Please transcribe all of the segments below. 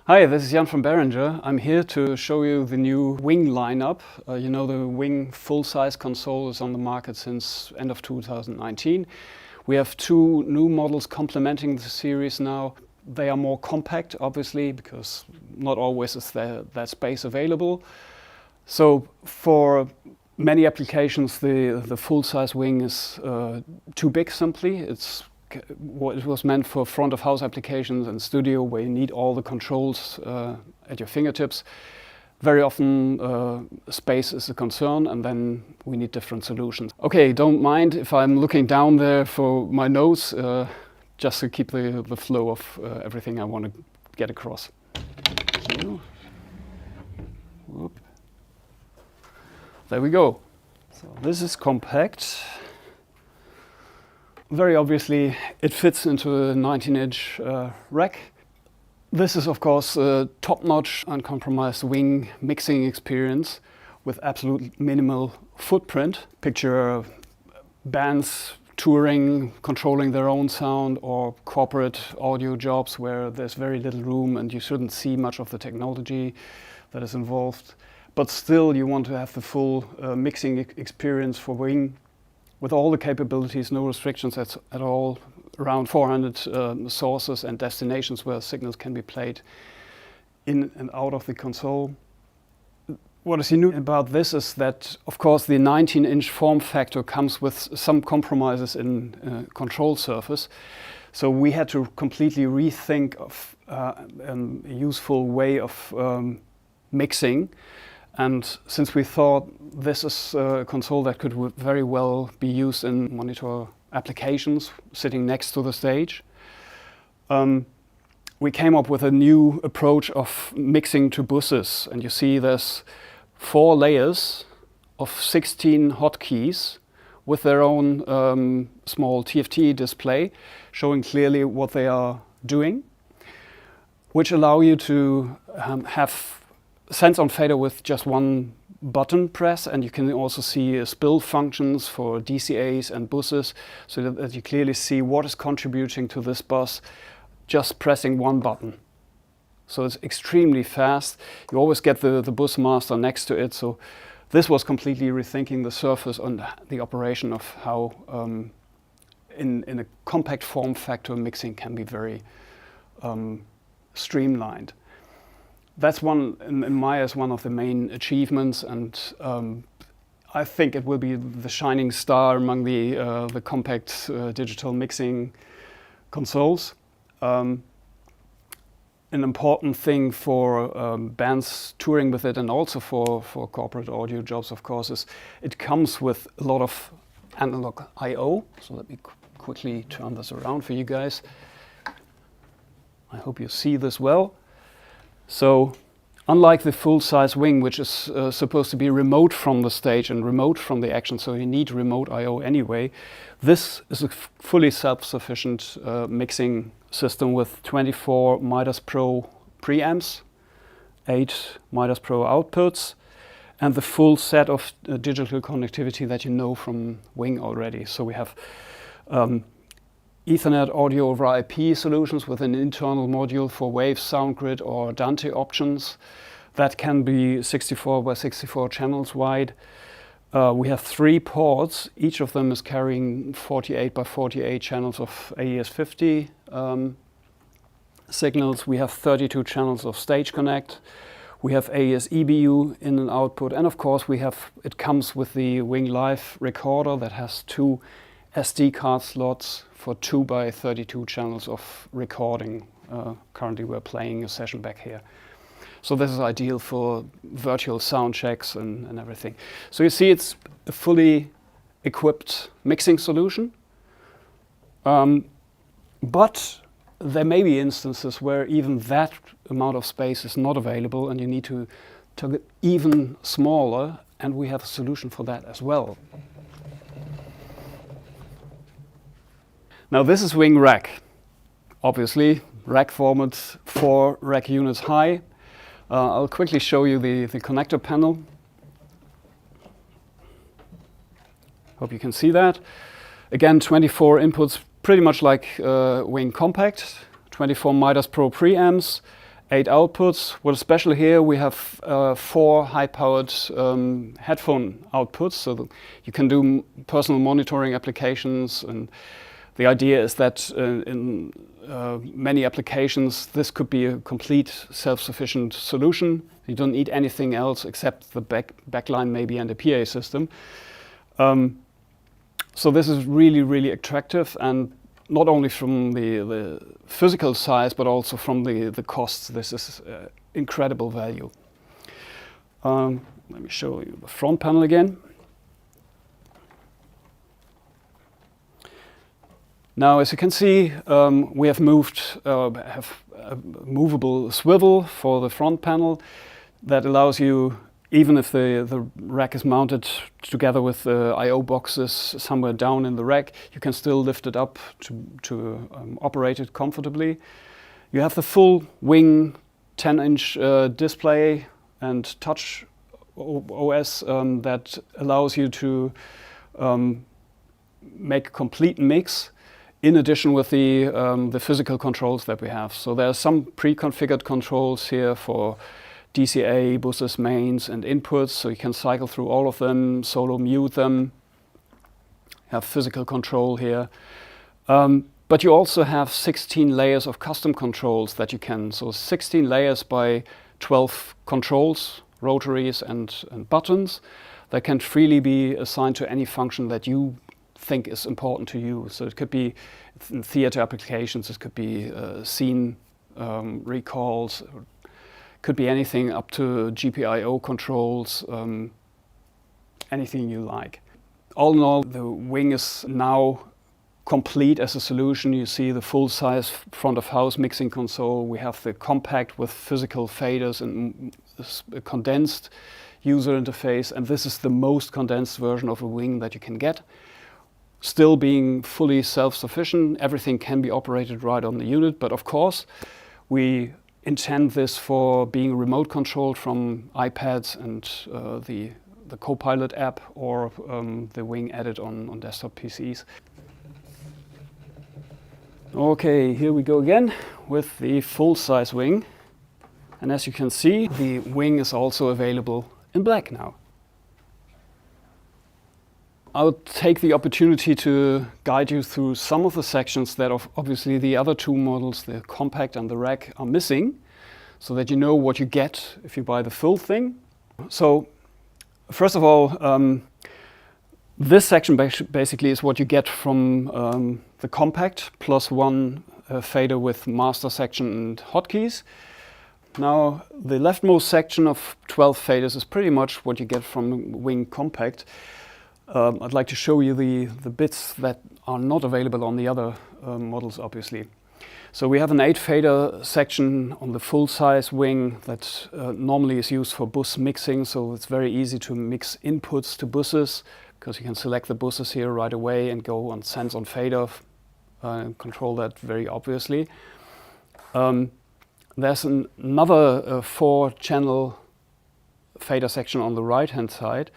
Hi, this is Jan from Behringer. I'm here to show you the new Wing lineup. You know, the Wing full-size console is on the market since end of 2019. We have two new models complementing the series now. They are more compact, obviously, because not always is there that space available. So for many applications, the full-size Wing is too big simply. It was meant for front-of-house applications and studio where you need all the controls at your fingertips. Very often space is a concern, and then we need different solutions. Okay, don't mind if I'm looking down there for my nose, just to keep the flow of everything I want to get across. Whoop. There we go. So this is compact. Very obviously, it fits into a 19-inch rack. This is, of course, a top-notch, uncompromised Wing mixing experience with absolute minimal footprint. Picture bands touring, controlling their own sound, or corporate audio jobs where there's very little room and you shouldn't see much of the technology that is involved. But still, you want to have the full mixing experience for Wing, with all the capabilities, no restrictions at all, around 400 sources and destinations where signals can be played in and out of the console. What is unique about this is that, of course, the 19-inch form factor comes with some compromises in control surface. So we had to completely rethink of a useful way of mixing. And since we thought this is a console that could very well be used in monitor applications sitting next to the stage, we came up with a new approach of mixing to buses. And you see there's 4 layers of 16 hotkeys with their own small TFT display showing clearly what they are doing, which allow you to have sense on fader with just one button press, and you can also see spill functions for DCAs and buses, so that you clearly see what is contributing to this bus just pressing one button. So it's extremely fast. You always get the bus master next to it. So this was completely rethinking the surface and the operation of how in a compact form factor mixing can be very streamlined. That's one, in my eyes, one of the main achievements, and I think it will be the shining star among the compact digital mixing consoles. An important thing for bands touring with it, and also for corporate audio jobs, of course, is it comes with a lot of analog I/O. So let me quickly turn this around for you guys. I hope you see this well. So, unlike the full-size Wing, which is supposed to be remote from the stage and remote from the action, so you need remote I/O anyway, this is a fully self-sufficient mixing system with 24 Midas Pro preamps, 8 Midas Pro outputs, and the full set of digital connectivity that you know from Wing already. So we have Ethernet audio over IP solutions with an internal module for Wave, SoundGrid or Dante options. That can be 64 by 64 channels wide. We have 3 ports. Each of them is carrying 48 by 48 channels of AES-50 signals. We have 32 channels of stage connect. We have AES EBU in and output. And of course, it comes with the Wing Live recorder that has 2 SD card slots for 2 by 32 channels of recording. Currently we're playing a session back here. So this is ideal for virtual sound checks and everything. So you see it's a fully equipped mixing solution. But there may be instances where even that amount of space is not available and you need to get even smaller, and we have a solution for that as well. Now this is Wing Rack. Obviously, rack format 4 rack units high. I'll quickly show you the connector panel. Hope you can see that. Again, 24 inputs, pretty much like Wing Compact, 24 Midas Pro preamps, 8 outputs. What's special here, we have 4 high-powered headphone outputs, so you can do personal monitoring applications, and the idea is that in many applications this could be a complete self-sufficient solution. You don't need anything else except the backline maybe and a PA system. So this is really, really attractive, and not only from the physical size, but also from the costs. This is incredible value. Let me show you the front panel again. Now, as you can see, we have have a movable swivel for the front panel that allows you, even if the rack is mounted together with the I/O boxes somewhere down in the rack, you can still lift it up to operate it comfortably. You have the full wing 10-inch display and touch OS that allows you to make a complete mix in addition with the physical controls that we have. So there are some pre-configured controls here for DCA, buses, mains, and inputs, so you can cycle through all of them, solo mute them, have physical control here. But you also have 16 layers of custom controls that you can, so 16 layers by 12 controls, rotaries and buttons that can freely be assigned to any function that you think is important to you. So it could be in theater applications, it could be scene recalls, could be anything up to GPIO controls, anything you like. All in all, the wing is now complete as a solution. You see the full-size front-of-house mixing console. We have the compact with physical faders and a condensed user interface, and this is the most condensed version of a wing that you can get. Still being fully self-sufficient, everything can be operated right on the unit, but of course, we intend this for being remote controlled from iPads and the Copilot app, or the wing edit on desktop PCs. Okay, here we go again with the full-size wing. And as you can see, the wing is also available in black now. I'll take the opportunity to guide you through some of the sections that obviously the other two models, the compact and the rack, are missing, so that you know what you get if you buy the full thing. So first of all, this section basically is what you get from the compact, plus one fader with master section and hotkeys. Now, the leftmost section of 12 faders is pretty much what you get from Wing Compact. I'd like to show you the bits that are not available on the other models, obviously. So we have an 8 fader section on the full-size wing that normally is used for bus mixing, so it's very easy to mix inputs to buses, because you can select the buses here right away and go on sense on fader and control that very obviously. There's another 4-channel fader section on the right-hand side.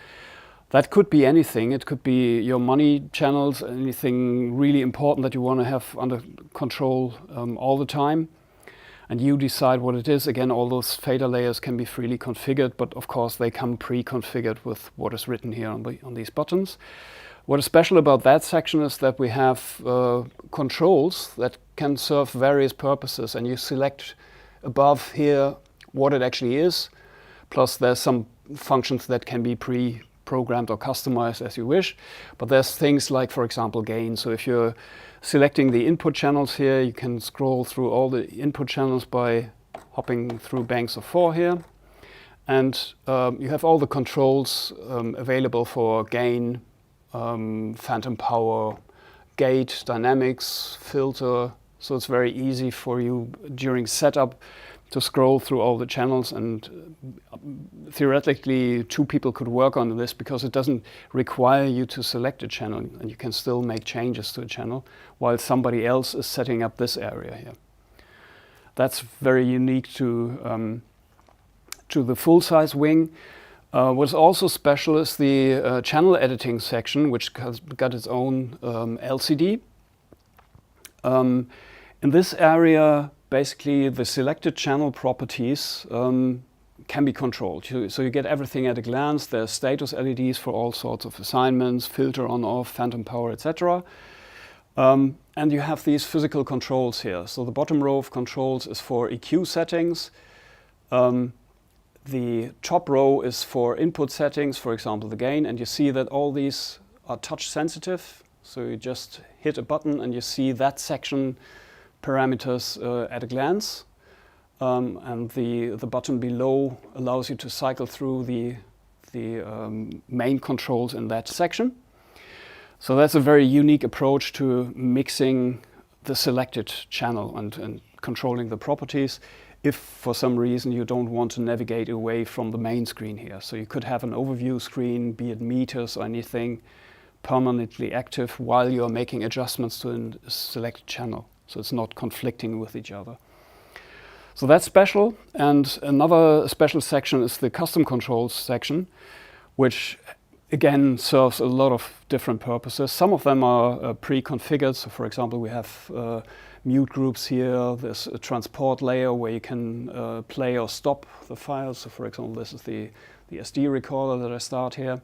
That could be anything. It could be your money channels, anything really important that you want to have under control all the time. And you decide what it is. Again, all those fader layers can be freely configured, but of course they come pre-configured with what is written here on these buttons. What is special about that section is that we have controls that can serve various purposes, and you select above here what it actually is. Plus there's some functions that can be pre-programmed or customized as you wish. But there's things like, for example, gain. So if you're selecting the input channels here, you can scroll through all the input channels by hopping through banks of 4 here. And you have all the controls available for gain, phantom power, gate, dynamics, filter. So it's very easy for you during setup to scroll through all the channels, and theoretically 2 people could work on this because it doesn't require you to select a channel, and you can still make changes to a channel while somebody else is setting up this area here. That's very unique to the full-size wing. What's also special is the channel editing section, which has got its own LCD. In this area, basically the selected channel properties can be controlled. So you get everything at a glance. There's status LEDs for all sorts of assignments, filter on off, phantom power, etc. And you have these physical controls here. So the bottom row of controls is for EQ settings. The top row is for input settings, for example, the gain. And you see that all these are touch sensitive. So you just hit a button and you see that section parameters at a glance. And the button below allows you to cycle through the main controls in that section. So that's a very unique approach to mixing the selected channel and controlling the properties if for some reason you don't want to navigate away from the main screen here. So you could have an overview screen, be it meters or anything, permanently active while you're making adjustments to a selected channel. So it's not conflicting with each other. So that's special. And another special section is the custom controls section, which again serves a lot of different purposes. Some of them are pre-configured. So for example, we have mute groups here. There's a transport layer where you can play or stop the files. So for example, this is the SD recorder that I start here.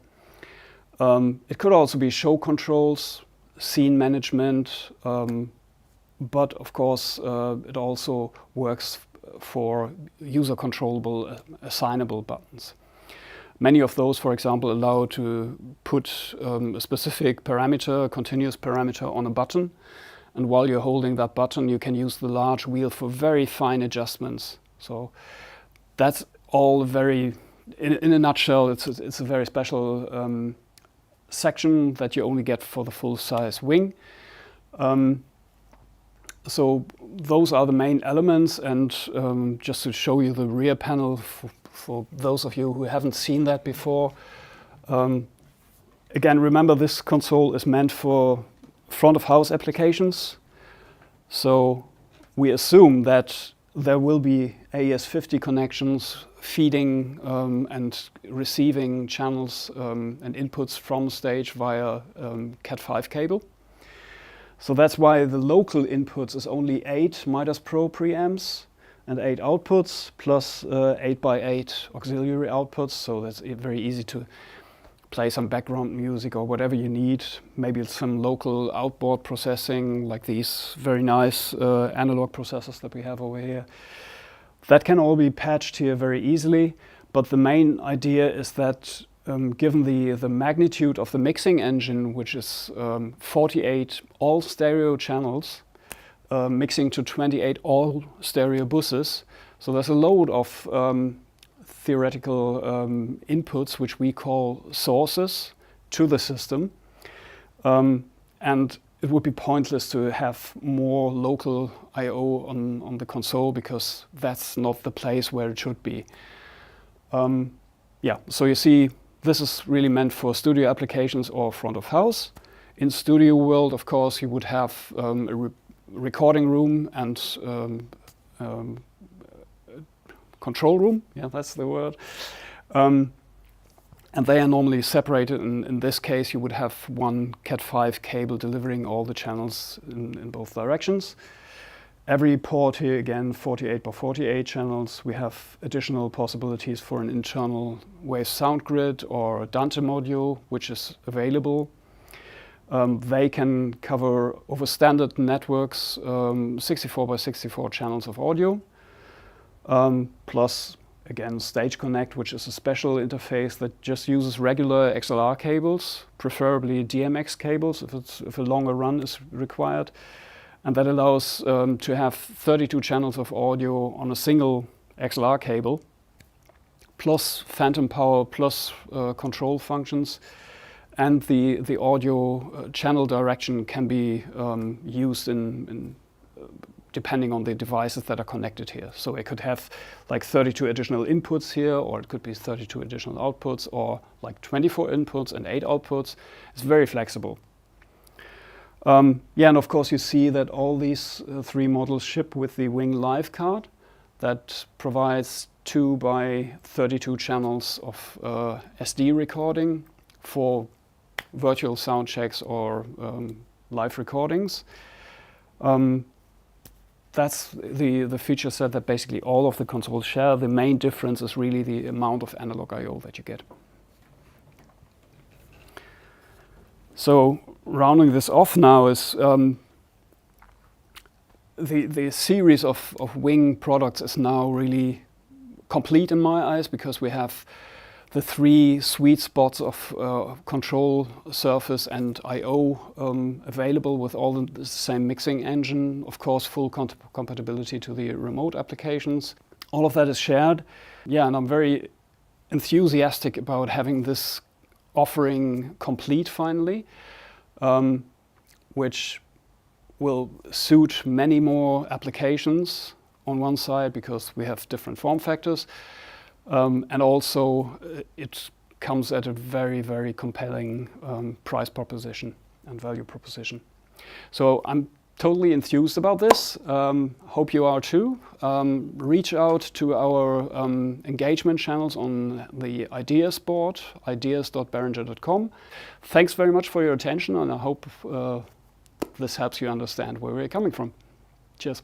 It could also be show controls, scene management, but of course it also works for user controllable assignable buttons. Many of those, for example, allow to put a specific parameter, a continuous parameter on a button. And while you're holding that button, you can use the large wheel for very fine adjustments. So that's all very, in a nutshell, it's a very special section that you only get for the full-size wing. So those are the main elements, and just to show you the rear panel for those of you who haven't seen that before. Again, remember this console is meant for front of house applications. So we assume that there will be AES-50 connections feeding and receiving channels and inputs from stage via Cat5 cable. So that's why the local inputs is only 8 Midas Pro preamps and 8 outputs plus 8x8 auxiliary outputs. So that's very easy to play some background music or whatever you need. Maybe some local outboard processing like these very nice analog processors that we have over here. That can all be patched here very easily. But the main idea is that given the magnitude of the mixing engine, which is 48 all stereo channels, mixing to 28 all stereo buses. So there's a load of theoretical inputs, which we call sources, to the system. And it would be pointless to have more local I/O on the console because that's not the place where it should be. Yeah, so you see, this is really meant for studio applications or front of house. In studio world, of course, you would have a recording room and control room. Yeah, that's the word. And they are normally separated. In this case, you would have one Cat5 cable delivering all the channels in both directions. Every port here, again, 48 by 48 channels. We have additional possibilities for an internal wave sound grid or Dante module, which is available. They can cover over standard networks 64 by 64 channels of audio, plus again Stage Connect, which is a special interface that just uses regular XLR cables, preferably DMX cables if a longer run is required, and that allows to have 32 channels of audio on a single XLR cable, plus phantom power, plus control functions. And the audio channel direction can be used in depending on the devices that are connected here. So it could have like 32 additional inputs here, or it could be 32 additional outputs, or like 24 inputs and 8 outputs. It's very flexible. Yeah, and of course you see that all these 3 models ship with the Wing Live card that provides 2 by 32 channels of SD recording for virtual sound checks or live recordings. that's the feature set that basically all of the consoles share. The main difference is really the amount of analog I/O that you get. So rounding this off now is the series of Wing products is now really complete in my eyes, because we have the 3 sweet spots of control surface and I/O available with all the same mixing engine, of course full compatibility to the remote applications. All of that is shared. Yeah, and I'm very enthusiastic about having this offering complete finally, which will suit many more applications on one side, because we have different form factors. And also it comes at a very, very compelling price proposition and value proposition. So I'm totally enthused about this. Hope you are too. Reach out to our engagement channels on the ideas board, ideas.behringer.com. Thanks very much for your attention, and I hope this helps you understand where we're coming from. Cheers.